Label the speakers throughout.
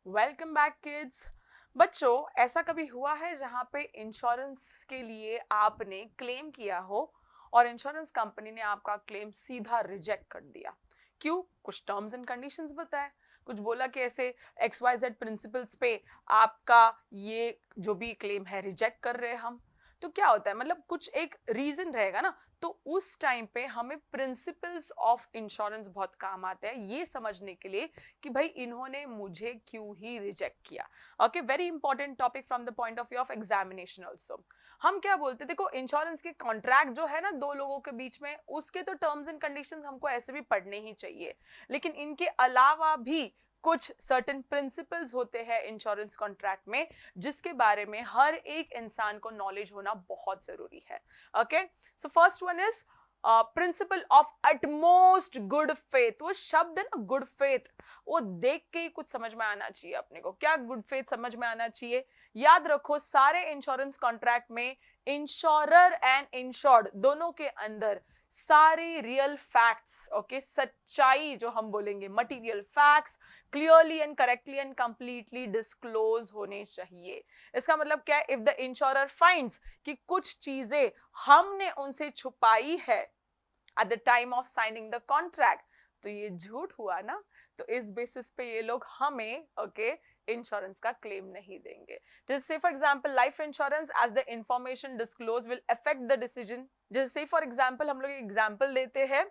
Speaker 1: Welcome back kids. बच्चों, ऐसा कभी हुआ है जहां पे इंश्योरेंस के लिए आपने क्लेम किया हो और इंश्योरेंस कंपनी ने आपका क्लेम सीधा रिजेक्ट कर दिया? क्यों? कुछ टर्म्स एंड कंडीशंस बताए, कुछ बोला कि ऐसे एक्स वाई जेड प्रिंसिपल्स पे आपका ये जो भी क्लेम है रिजेक्ट कर रहे हैं हम। तो क्या होता है, मतलब कुछ एक रीजन रहेगा ना। तो उस टाइम पे हमें प्रिंसिपल्स ऑफ इंश्योरेंस बहुत काम आते हैं ये समझने के लिए कि भाई इन्होंने मुझे क्यों ही रिजेक्ट किया। Okay, very important topic from the point of view of examination also. हम क्या बोलते हैं, देखो इंश्योरेंस के कॉन्ट्रैक्ट जो है ना दो लोगों के बीच में, उसके तो टर्म्स एंड कंडीशंस हमको ऐसे भी पढ़ने ही चाहिए, लेकिन इनके अलावा भी कुछ सर्टेन प्रिंसिपल्स होते हैं इंश्योरेंस कॉन्ट्रैक्ट में जिसके बारे में हर एक इंसान को नॉलेज होना बहुत जरूरी है। Okay, so first one is principle of utmost good faith. वो शब्द है ना गुड फेथ, वो देख के ही कुछ समझ में आना चाहिए अपने को। क्या गुड फेथ समझ में आना चाहिए? याद रखो, सारे इंश्योरेंस कॉन्ट्रैक्ट में इंश्योरर एंड इंश्योर्ड दोनों के अंदर सारी रियल फैक्ट्स, ओके, सच्चाई जो हम बोलेंगे material facts, clearly and correctly and completely disclose होने चाहिए। इसका मतलब क्या है? इफ द इंश्योरर फाइंड्स कि कुछ चीजें हमने उनसे छुपाई है eight the time of signing the contract, तो ये झूठ हुआ ना। तो इस बेसिस पे ये लोग हमें ओके इंश्योरेंस का क्लेम नहीं देंगे। जैसे for example life insurance, as the information disclose will affect the decision. जैसे फॉर एग्जांपल हम लोग एग्जांपल देते हैं,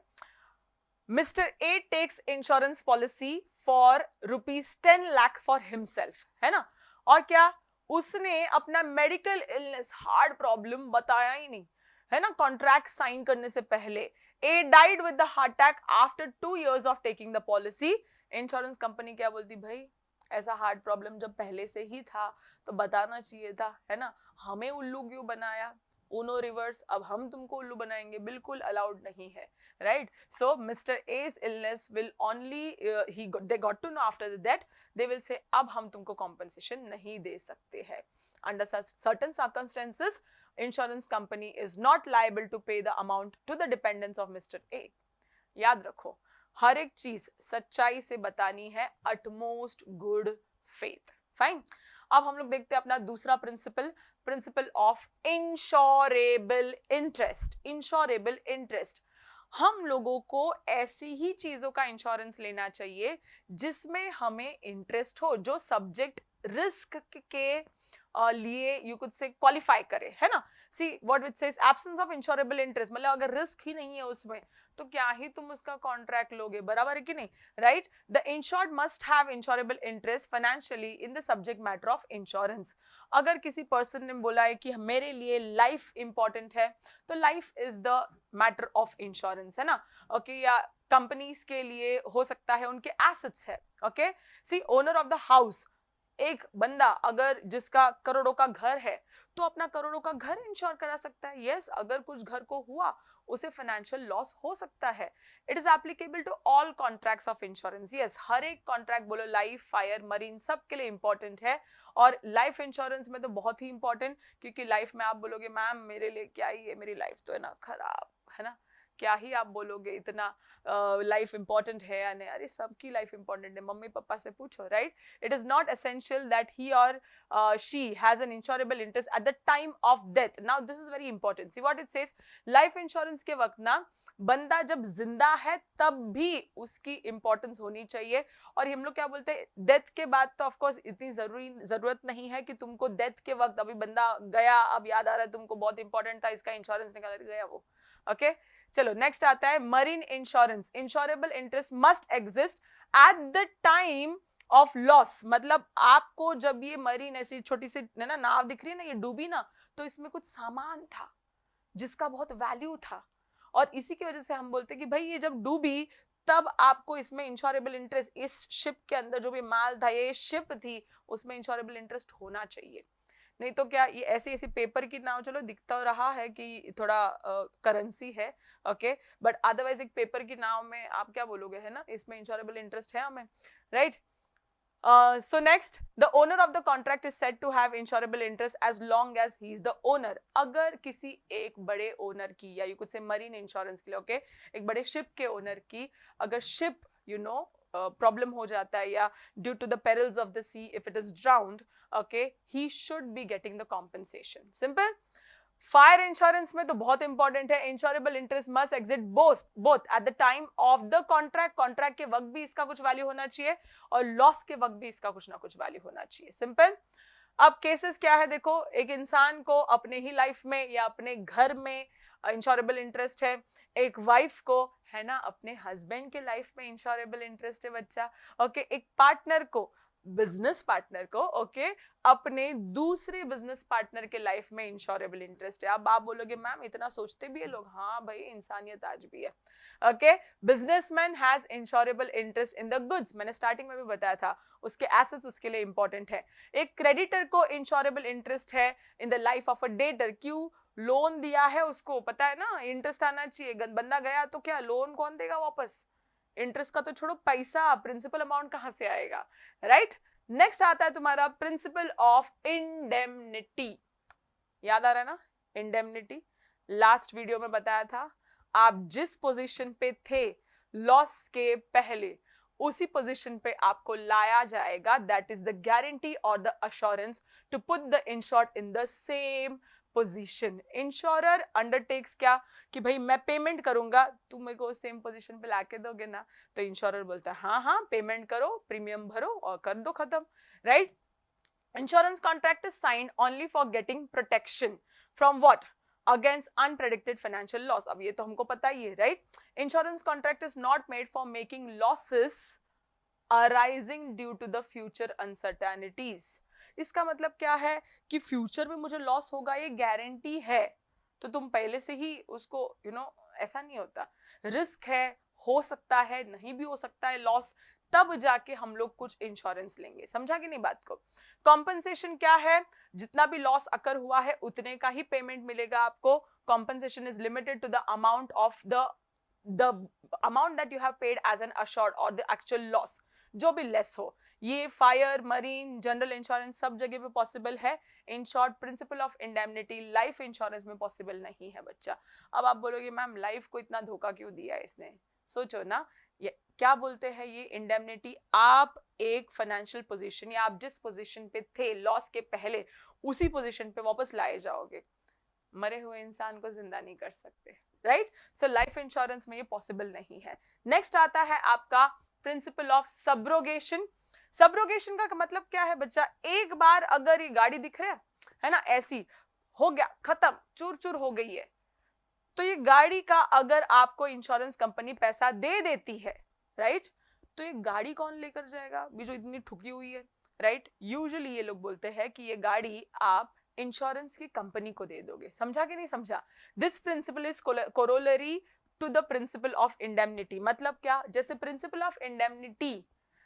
Speaker 1: mister A takes insurance policy for ₹10 lakh for himself, है ना। और क्या उसने अपना मेडिकल इलनेस हार्ट प्रॉब्लम बताया ही नहीं, है ना, कॉन्ट्रैक्ट साइन करने से पहले। A died with the heart attack after 2 years of taking the policy. Insurance company क्या बोलती, भाई ऐसा हार्ट प्रॉब्लम जब पहले से ही था तो बताना चाहिए था, है ना, हमें उल्लू क्यों बनाया? उनो रिवर्स, अब हम तुमको उल्लू बनाएंगे, बिल्कुल अलाउड नहीं है, right. So Mr. A's illness will only they got to know after that, they will say अब हम तुमको compensation नहीं दे सकते हैं। Under certain circumstances, insurance company is not liable to pay the amount to the dependents of Mr. A। याद रखो, हर एक चीज सच्चाई से बतानी है, utmost good faith। फाइन। अब हम लोग देखते हैं अपना दूसरा principle, principle of insurable interest. Insurable interest, हम लोगों को ऐसी ही चीजों का इंश्योरेंस लेना चाहिए जिसमें हमें इंटरेस्ट हो, जो सब्जेक्ट रिस्क के लिए यू कुड से क्वालिफाई करे, है ना। See what it says, absence of insurable interest, मतलब अगर रिस्क ही नहीं है उसमें तो क्या ही तुम उसका कॉन्ट्रैक्ट लोगे, बराबर है कि नहीं, right. The insured must have insurable interest financially in the subject matter of insurance. अगर किसी पर्सन ने बोला है कि मेरे लिए लाइफ इंपॉर्टेंट है, तो life is the matter of insurance, है ना। ओके, या कंपनीज के लिए हो सकता है उनके एसेट्स है। Okay, see owner of the house, एक बंदा अगर जिसका करोड़ों का घर है तो अपना करोड़ों का घर इंश्योर करा सकता है। यस, अगर कुछ घर को हुआ उसे फाइनेंशियल लॉस हो सकता है। It is applicable to all contracts of insurance. Yes, हर एक कॉन्ट्रैक्ट बोलो, लाइफ, फायर, मरीन, सब के लिए इंपॉर्टेंट है। और लाइफ इंश्योरेंस में तो बहुत ही इंपॉर्टेंट, क्योंकि लाइफ में आप बोलोगे मैम मेरे लिए क्या ही है, मेरी लाइफ तो है ना खराब, है ना, क्या ही आप बोलोगे इतना लाइफ इंपॉर्टेंट है या नहीं। अरे सबकी लाइफ इंपॉर्टेंट है, मम्मी पापा से पूछो, right. It is not essential that he or she has an insurable interest at the time of death. Now this is very important. See what it says, life insurance के वक्त ना बंदा जब जिंदा है तब भी उसकी इंपॉर्टेंस होनी चाहिए। और हम लोग क्या बोलते हैं, डेथ के बाद तो ऑफ कोर्स इतनी जरूरत नहीं है कि तुमको डेथ के वक्त, अभी बंदा गया अब याद आ रहा है तुमको बहुत इंपॉर्टेंट था इसका इंश्योरेंस निकाल गया वो। ओके, चलो नेक्स्ट आता है marine insurance. Insurable interest must exist at the time of loss. मतलब आपको जब ये मरीन ऐसी छोटी सी ना नाव दिख रही है ना, ये डूबी ना, तो इसमें कुछ सामान था जिसका बहुत वैल्यू था, और इसी की वजह से हम बोलते कि भाई ये जब डूबी तब आपको इसमें इंश्योरेबल इंटरेस्ट, इस शिप के अंदर जो भी माल था, ये शिप थी, उसमें इंश्योरेबल इंटरेस्ट होना चाहिए। नहीं तो क्या ये ऐसी ऐसी पेपर की नाव, चलो दिखता रहा है कि थोड़ा करेंसी है, ओके, बट अदरवाइज एक पेपर की नाव में आप क्या बोलोगे, है ना, इसमें इंश्योरेबल इंटरेस्ट है हमें, right. So next, the owner of the contract is said to have insurable interest as long as he is the owner। अगर किसी एक बड़े ओनर की, या you could say marine insurance के लिए, ओके, एक बड़े शिप के ओनर की अगर शिप प्रॉब्लम हो जाता है या due to the perils of the sea if it is drowned, okay, he should be getting the compensation. Simple. Fire insurance में तो बहुत इंपॉर्टेंट है, insurable interest must exit both at the time of the contract, contract के वक्त भी इसका कुछ value होना चाहिए और लॉस के वक्त भी इसका कुछ ना कुछ वैल्यू होना चाहिए. सिंपल. अब केसेस क्या है, देखो, एक इंसान को अपने ही लाइफ में या अपने घर में इंश्योरेबल इंटरेस्ट है, एक वाइफ को है ना अपने हस्बैंड के लाइफ में इंश्योरेबल इंटरेस्ट है बच्चा, ओके, एक पार्टनर को, बिजनेस पार्टनर को, ओके, अपने दूसरे बिजनेस पार्टनर के लाइफ में इंश्योरेबल इंटरेस्ट है. अब आप बोलोगे मैम इतना सोचते भी है लोग, हाँ भाई इंसानियत आज भी है, okay. Businessman has insurable interest in the goods, मैंने स्टार्टिंग में भी बताया था, उसके एसेट्स उसके लिए इंपॉर्टेंट है. एक क्रेडिटर को इंश्योरेबल इंटरेस्ट है in the life of a debtor, क्यों, लोन दिया है उसको, पता है ना इंटरेस्ट आना चाहिए, बंदा गया तो क्या लोन कौन देगा वापस, इंटरेस्ट का तो छोड़ो, पैसा प्रिंसिपल अमाउंट कहां से आएगा, राइट. नेक्स्ट आता है तुम्हारा प्रिंसिपल ऑफ इंडेमनिटी. याद आ रहा है ना इंडेमनिटी, लास्ट वीडियो में बताया था, आप जिस पोजीशन पे थे लॉस के पहले उसी पोजीशन पे आपको लाया जाएगा, दैट इज द गारंटी और the assurance to put the insured in the same position. Insurer undertakes क्या कि भाई मैं पेमेंट करूंगा, तुम मेरे को सेम पोजीशन पे लाके दोगे ना, तो इंश्योरर बोलता है हाँ हाँ पेमेंट करो, प्रीमियम भरो और कर दो खत्म, right. Insurance contract is signed only for getting protection from what, against unpredicted financial loss. अब ये तो हमको पता ही है, right. Insurance contract is not made for making losses arising due to the future uncertainties. इसका मतलब क्या है कि फ्यूचर में मुझे लॉस होगा ये गारंटी है, तो तुम पहले से ही उसको ऐसा नहीं होता, रिस्क है, हो सकता है नहीं भी हो सकता है लॉस, तब जाके हम लोग कुछ इंश्योरेंस लेंगे. समझा कि नहीं बात को. कॉम्पनसेशन क्या है, जितना भी लॉस अकर हुआ है उतने का ही पेमेंट मिलेगा आपको. Compensation is limited to the amount of the amount that you have paid as an assured और द एक्चुअल लॉस, जो भी लेस हो. ये फायर, मरीन, जनरल इंश्योरेंस सब जगह पे पॉसिबल है. In short principal of indemnity life insurance में पॉसिबल नहीं है बच्चा. अब आप बोलोगे मैम लाइफ को इतना धोखा क्यों दिया है इसने, सोचो ना, ये क्या बोलते हैं, ये इंडेमनिटी आप एक फाइनेंशियल पोजीशन या आप जिस पोजीशन पे थे लॉस के पहले उसी पोजीशन पे वापस लाए जाओगे. मरे हुए इंसान को जिंदा नहीं कर सकते, राइट. सो लाइफ इंश्योरेंस में ये पॉसिबल नहीं है. नेक्स्ट आता है आपका प्रिंसिपल ऑफ सब्रोगेशन. सब्रोगेशन का मतलब क्या है बच्चा, एक बार अगर ये गाड़ी दिख रहा है ना, ऐसी हो गया खत्म, चूर चूर हो गई है, तो ये गाड़ी का अगर आपको इंश्योरेंस कंपनी पैसा दे देती है, राइट, तो ये गाड़ी कौन लेकर जाएगा भी जो इतनी ठुकी हुई है, राइट. यूजुअली ये लोग बोलते हैं कि ये गाड़ी आप इंश्योरेंस की कंपनी को दे दोगे. समझा कि नहीं समझा. This principle is corollary to the principle of indemnity. मतलब क्या, जैसे प्रिंसिपल ऑफ इंडेमनिटी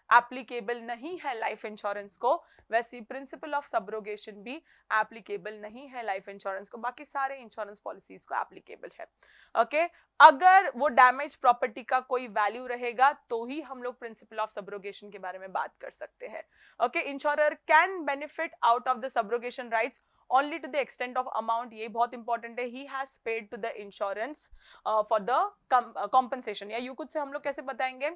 Speaker 1: एप्लीकेबल नहीं है लाइफ इंश्योरेंस को, वैसे प्रिंसिपल ऑफ सब्रोगेशन भी एप्लीकेबल नहीं है लाइफ इंश्योरेंस को, बाकी सारे इंश्योरेंस पॉलिसीज को एप्लीकेबल है, ओके. अगर वो डैमेज प्रॉपर्टी का कोई वैल्यू रहेगा तो ही हम लोग प्रिंसिपल ऑफ सब्रोगेशन के बारे में बात कर सकते हैं, okay. Insurer can benefit out of the subrogation rights only to the extent of amount, ये बहुत इंपॉर्टेंट है, he has paid to the insurance for the compensation. या you could say हम लोग कैसे बताएंगे,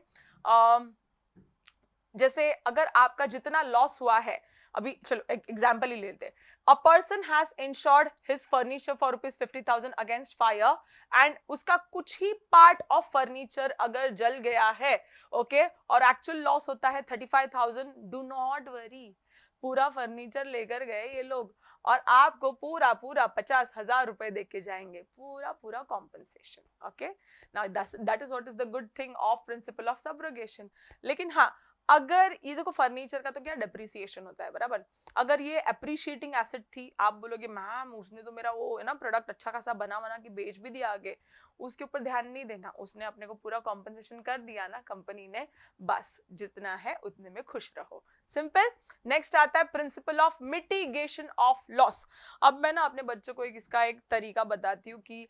Speaker 1: जैसे अगर आपका जितना लॉस हुआ है, अभी चलो एक एग्जांपल ही लेते हैं, a person has insured his furniture for ₹50,000 against fire and उसका कुछ ही पार्ट ऑफ फर्नीचर अगर जल गया है, ओके, और एक्चुअल लॉस होता है 35,000, डू नॉट वरी, पूरा फर्नीचर लेकर गए ये लोग और आपको पूरा 50,000 रुपए दे के जाएंगे, पूरा compensation, okay. Now that is what is the good thing of principle of subrogation. लेकिन हाँ, अगर ये देखो फर्नीचर का तो क्या डिप्रिसिएशन होता है, बराबर. अगर ये अप्रिशिएटिंग एसेट थी, आप बोलोगे मैम उसने तो मेरा वो है ना प्रोडक्ट अच्छा खासा बना के बेच भी दिया आगे, उसके ऊपर ध्यान नहीं देना, उसने अपने को पूरा कॉम्पनसेशन कर दिया ना कंपनी ने, बस जितना है उतने में खुश रहो, सिंपल. नेक्स्ट आता है principle of mitigation of loss. अब मैं ना अपने बच्चों को इसका एक तरीका बताती हूँ कि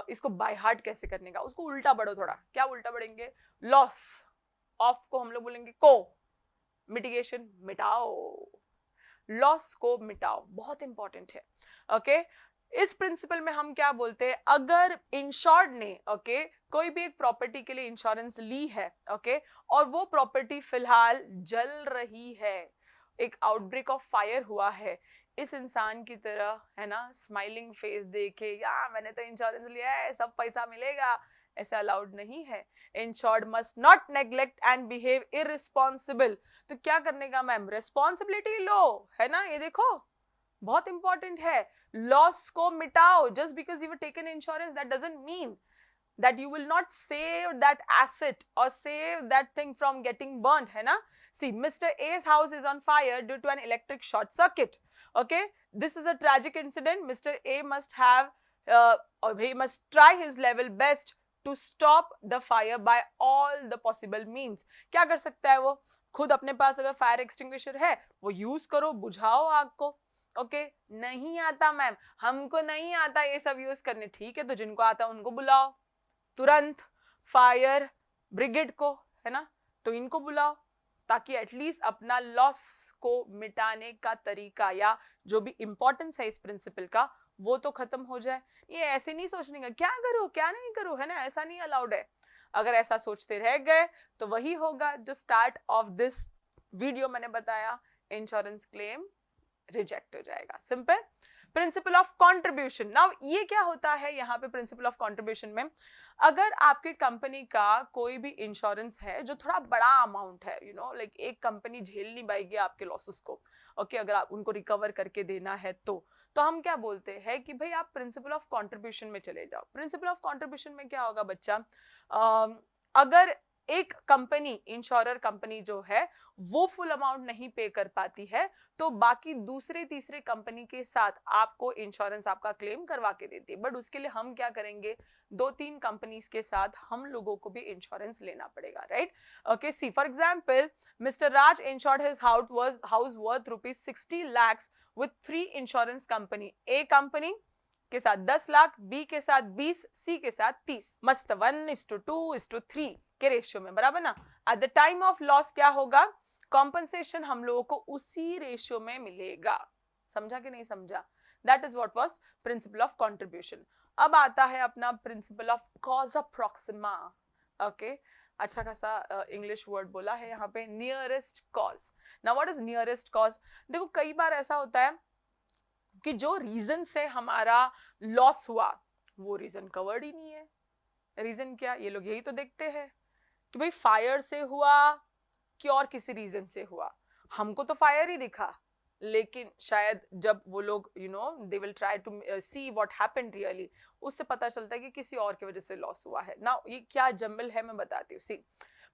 Speaker 1: इसको बाय हार्ट कैसे करने का. उसको उल्टा पढ़ो थोड़ा. क्या उल्टा पढ़ेंगे, लॉस ऑफ को हम लोग बोलेंगे को, मिटिगेशन मिटाओ, लॉस को मिटाओ, बहुत इंपॉर्टेंट है, ओके. इस प्रिंसिपल में हम क्या बोलते हैं, अगर इंश्योर्ड ने कोई भी एक प्रॉपर्टी के लिए इंश्योरेंस ली है और वो प्रॉपर्टी फिलहाल जल रही है, एक आउटब्रेक ऑफ फायर हुआ है, इस इंसान की तरह है ना स्माइलिंग फेस देके या मैंने तो इंश्योरेंस लिया है सब पैसा मिलेगा, ऐसा अलाउड नहीं है। Insured must not neglect and behave irresponsible. तो क्या करने का मैम, रेस्पॉन्सिबिलिटी लो, है ना, ये देखो बहुत इंपॉर्टेंट है। लॉस को मिटाओ, just because you taken insurance that doesn't mean that you will not save that asset or save that thing from getting burnt, है ना। See, Mr. A's house is on fire due to an electric short circuit. Okay, this is a tragic incident. Mr. A must have or he must try his level best to stop the fire by all the possible means. क्या कर सकता है वो, खुद अपने पास अगर fire extinguisher है वो यूज करो, बुझाओ आग को। नहीं आता मैम, हमको नहीं आता ये सब यूज करने, ठीक है, तो जिनको आता उनको बुलाओ तुरंत, फायर ब्रिगेड को, है ना, तो इनको बुलाओ ताकि एटलीस्ट अपना लॉस को मिटाने का तरीका या जो भी इंपॉर्टेंस है इस प्रिंसिपल का वो तो खत्म हो जाए। ये ऐसे नहीं सोचने का क्या करो क्या नहीं करो, है ना, ऐसा नहीं अलाउड है। अगर ऐसा सोचते रह गए तो वही होगा जो स्टार्ट ऑफ दिस वीडियो मैंने बताया, इंश्योरेंस क्लेम रिजेक्ट हो जाएगा। Simple. Principle of contribution, now ये क्या होता है यहाँ पे प्रिंसिपल ऑफ कंट्रीब्यूशन में, अगर आपके कंपनी का कोई भी इंश्योरेंस है जो थोड़ा बड़ा अमाउंट है, लाइक एक कंपनी झेल नहीं पाएगी आपके लॉसेस को, अगर आप उनको रिकवर करके देना है तो हम क्या बोलते हैं कि भाई आप प्रिंसिपल ऑफ कंट्रीब्यूशन में चले जाओ। प्रिंसिपल ऑफ कंट्रीब्यूशन में क्या होगा बच्चा, अगर एक कंपनी, इंश्योरर कंपनी जो है वो फुल अमाउंट नहीं पे कर पाती है तो बाकी दूसरे तीसरे कंपनी के साथ आपको इंश्योरेंस आपका क्लेम करवा के देती है। बट उसके लिए हम क्या करेंगे, 2-3 कंपनीज के साथ हम लोगों को भी इंश्योरेंस लेना पड़ेगा, right. Okay, see for example mister Raj insured his house worth ₹60 lakhs with 3 insurance company. A company के साथ 10 लाख, बी के साथ 20, सी के साथ 30, मस्त 1:2:3 के रेशियो में, बराबर ना। Eight the time of loss क्या होगा, कॉम्पनसेशन हम लोगों को उसी रेशियो में मिलेगा। समझा कि नहीं समझा? That is what was principle of contribution. अब आता है अपना principle of cause Proxima. Okay, अच्छा खासा इंग्लिश वर्ड बोला है यहाँ पे, nearest cause. Now what is nearest cause? देखो कई बार ऐसा होता है कि जो रीजन से हमारा लॉस हुआ वो रीजन कवर्ड ही नहीं है। रीजन क्या, ये लोग यही तो देखते हैं कि भाई फायर से हुआ कि और किसी रीजन से हुआ। हमको तो फायर ही दिखा, लेकिन शायद जब वो लोग they will try to see what happened really, उससे पता चलता है कि किसी और की वजह से लॉस हुआ है ना। ये क्या जंबल है मैं बताती हूँ। सी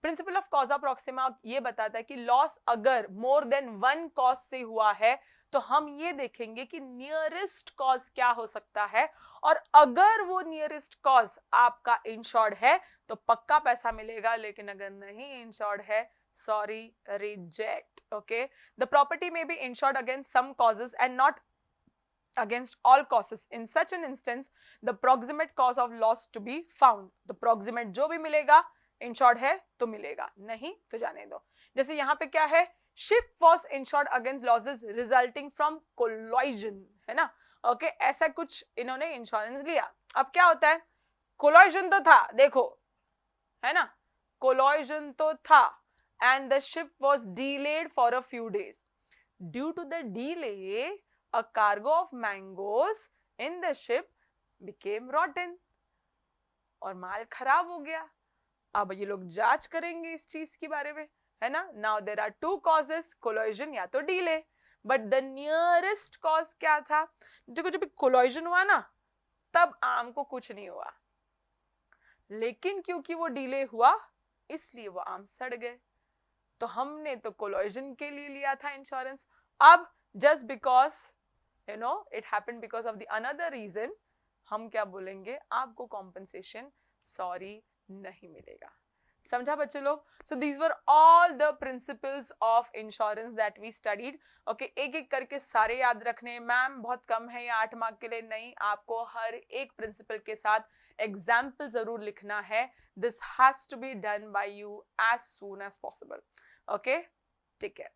Speaker 1: प्रिंसिपल ऑफ कॉज प्रॉक्सिमा ये बताता है कि लॉस अगर मोर देन 1 कॉज से हुआ है तो हम ये देखेंगे कि नियरेस्ट कॉज क्या हो सकता है, और अगर वो नियरेस्ट कॉज आपका इंश्योर्ड है तो पक्का पैसा मिलेगा, लेकिन अगर नहीं इंश्योर्ड है, sorry, reject. Okay, the property may be insured against some causes and not against all causes. In such an instance, the proximate cause of loss to be found. The proximate जो भी मिलेगा insured है तो मिलेगा, नहीं तो जाने दो। जैसे यहाँ पे क्या है, ship was insured against losses resulting from collision, है ना। ओके, ऐसा कुछ इन्होंने इंश्योरेंस लिया। अब क्या होता है, कोलॉइजन तो था, देखो, है ना, कोलॉइजन तो था, and the ship was delayed for a few days. Due to the delay, a cargo of mangoes in the ship became rotten. और माल खराब हो गया। अब ये लोग जांच करेंगे इस चीज के बारे में, है ना। Now there are 2 causes, collision या तो delay, but the nearest cause क्या था? देखो जब collision हुआ ना तब आम को कुछ नहीं हुआ, लेकिन क्योंकि वो डिले हुआ इसलिए वो आम सड़ गए। तो हमने तो कोलॉइजन के लिए लिया था इंश्योरेंस, अब just because it happened because of the another reason, हम क्या बोलेंगे, आपको कॉम्पनसेशन सॉरी नहीं मिलेगा। समझा बच्चे लोग? So these were all the principles of insurance that we studied. Okay, एक एक करके सारे याद रखने। मैम बहुत कम है ये 8 मार्क के लिए, नहीं, आपको हर एक प्रिंसिपल के साथ एग्जाम्पल जरूर लिखना है। This has to be done by you as soon as possible. Okay, take care.